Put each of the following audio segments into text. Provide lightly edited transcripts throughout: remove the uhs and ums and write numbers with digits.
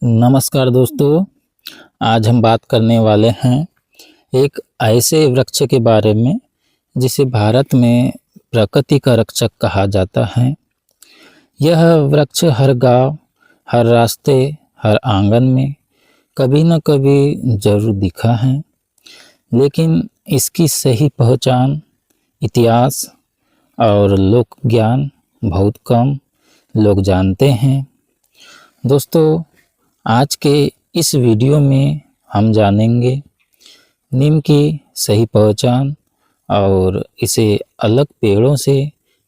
नमस्कार दोस्तों, आज हम बात करने वाले हैं एक ऐसे वृक्ष के बारे में जिसे भारत में प्रकृति का रक्षक कहा जाता है। यह वृक्ष हर गांव, हर रास्ते, हर आंगन में कभी न कभी जरूर दिखा है, लेकिन इसकी सही पहचान, इतिहास और लोक ज्ञान बहुत कम लोग जानते हैं। दोस्तों, आज के इस वीडियो में हम जानेंगे नीम की सही पहचान और इसे अलग पेड़ों से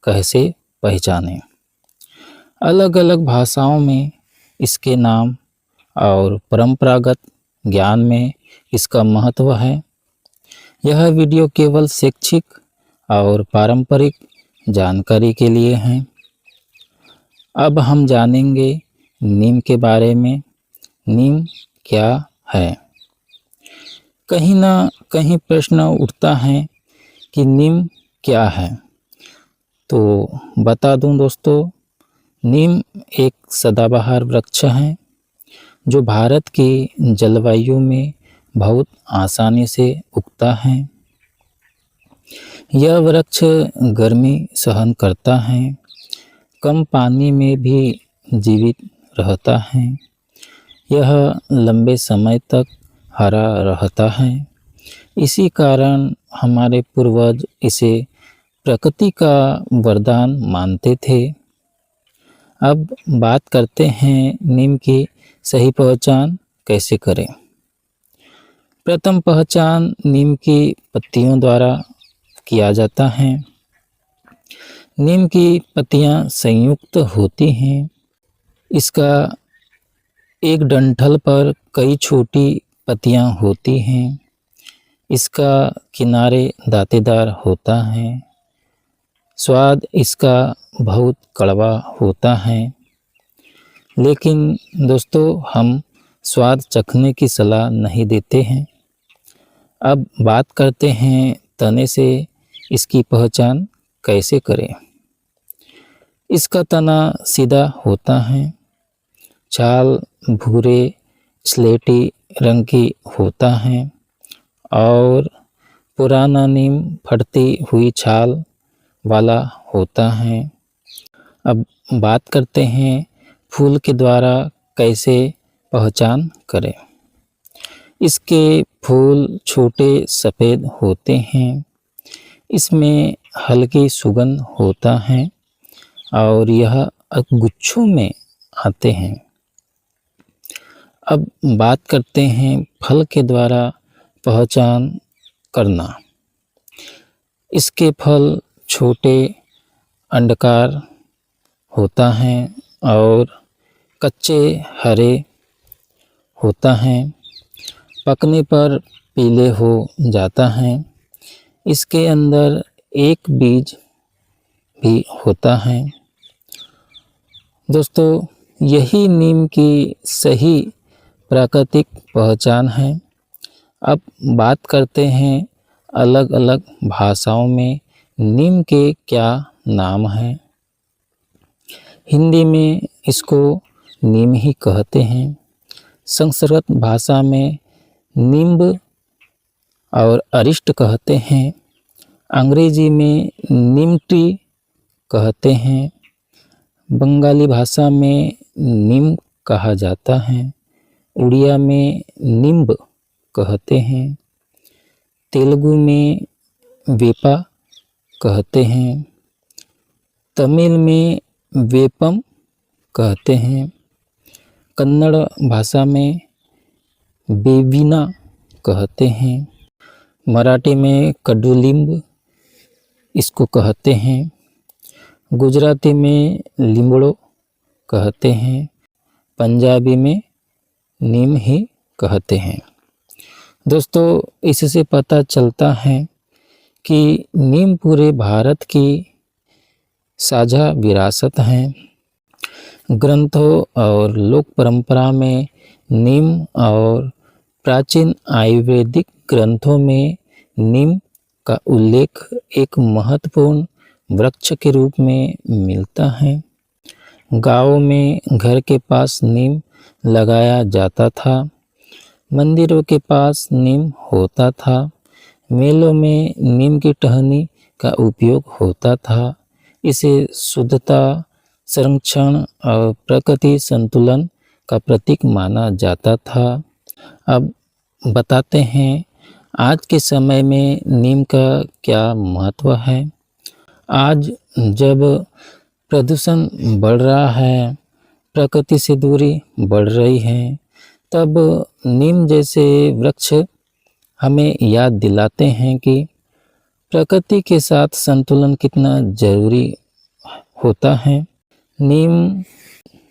कैसे पहचानें। अलग अलग भाषाओं में इसके नाम और परंपरागत ज्ञान में इसका महत्व है। यह वीडियो केवल शैक्षिक और पारंपरिक जानकारी के लिए है। अब हम जानेंगे नीम के बारे में। नीम क्या है? कहीं ना कहीं प्रश्न उठता है कि नीम क्या है। तो बता दूं दोस्तों, नीम एक सदाबहार वृक्ष है जो भारत की जलवायु में बहुत आसानी से उगता है। यह वृक्ष गर्मी सहन करता है, कम पानी में भी जीवित रहता है। यह लंबे समय तक हरा रहता है। इसी कारण हमारे पूर्वज इसे प्रकृति का वरदान मानते थे। अब बात करते हैं नीम की सही पहचान कैसे करें। प्रथम पहचान नीम की पत्तियों द्वारा किया जाता है। नीम की पत्तियां संयुक्त होती हैं। इसका एक डंठल पर कई छोटी पत्तियां होती हैं। इसका किनारे दांतेदार होता है। स्वाद इसका बहुत कड़वा होता है, लेकिन दोस्तों हम स्वाद चखने की सलाह नहीं देते हैं। अब बात करते हैं तने से इसकी पहचान कैसे करें। इसका तना सीधा होता है, छाल भूरे स्लेटी रंग की होता है और पुराना नीम फटती हुई छाल वाला होता है। अब बात करते हैं फूल के द्वारा कैसे पहचान करें। इसके फूल छोटे सफ़ेद होते हैं। इसमें हल्की सुगंध होता है और यह गुच्छों में आते हैं। अब बात करते हैं फल के द्वारा पहचान करना। इसके फल छोटे अंडाकार होता है और कच्चे हरे होता है। पकने पर पीले हो जाता है। इसके अंदर एक बीज भी होता है। दोस्तों, यही नीम की सही प्राकृतिक पहचान है। अब बात करते हैं अलग अलग भाषाओं में नीम के क्या नाम हैं। हिंदी में इसको नीम ही कहते हैं। संस्कृत भाषा में नींब और अरिष्ट कहते हैं। अंग्रेजी में नीम ट्री कहते हैं। बंगाली भाषा में नीम कहा जाता है। उड़िया में नींब कहते हैं। तेलुगु में वेपा कहते हैं। तमिल में वेपम कहते हैं। कन्नड़ भाषा में बेविना कहते हैं। मराठी में कडुलिंब इसको कहते हैं। गुजराती में लिंबड़ो कहते हैं। पंजाबी में नीम ही कहते हैं। दोस्तों, इससे पता चलता है कि नीम पूरे भारत की साझा विरासत है। ग्रंथों और लोक परंपरा में नीम और प्राचीन आयुर्वेदिक ग्रंथों में नीम का उल्लेख एक महत्वपूर्ण वृक्ष के रूप में मिलता है। गाँव में घर के पास नीम लगाया जाता था। मंदिरों के पास नीम होता था। मेलों में नीम की टहनी का उपयोग होता था। इसे शुद्धता, संरक्षण और प्रकृति संतुलन का प्रतीक माना जाता था। अब बताते हैं आज के समय में नीम का क्या महत्व है। आज जब प्रदूषण बढ़ रहा है, प्रकृति से दूरी बढ़ रही है, तब नीम जैसे वृक्ष हमें याद दिलाते हैं कि प्रकृति के साथ संतुलन कितना जरूरी होता है। नीम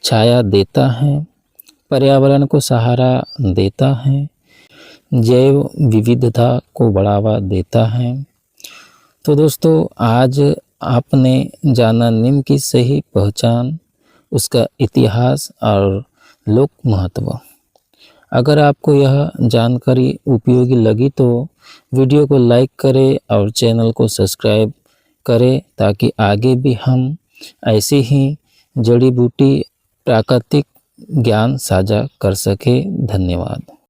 छाया देता है, पर्यावरण को सहारा देता है, जैव विविधता को बढ़ावा देता है। तो दोस्तों, आज आपने जाना नीम की सही पहचान, उसका इतिहास और लोक महत्व। अगर आपको यह जानकारी उपयोगी लगी तो वीडियो को लाइक करें और चैनल को सब्सक्राइब करें, ताकि आगे भी हम ऐसी ही जड़ी बूटी प्राकृतिक ज्ञान साझा कर सके। धन्यवाद।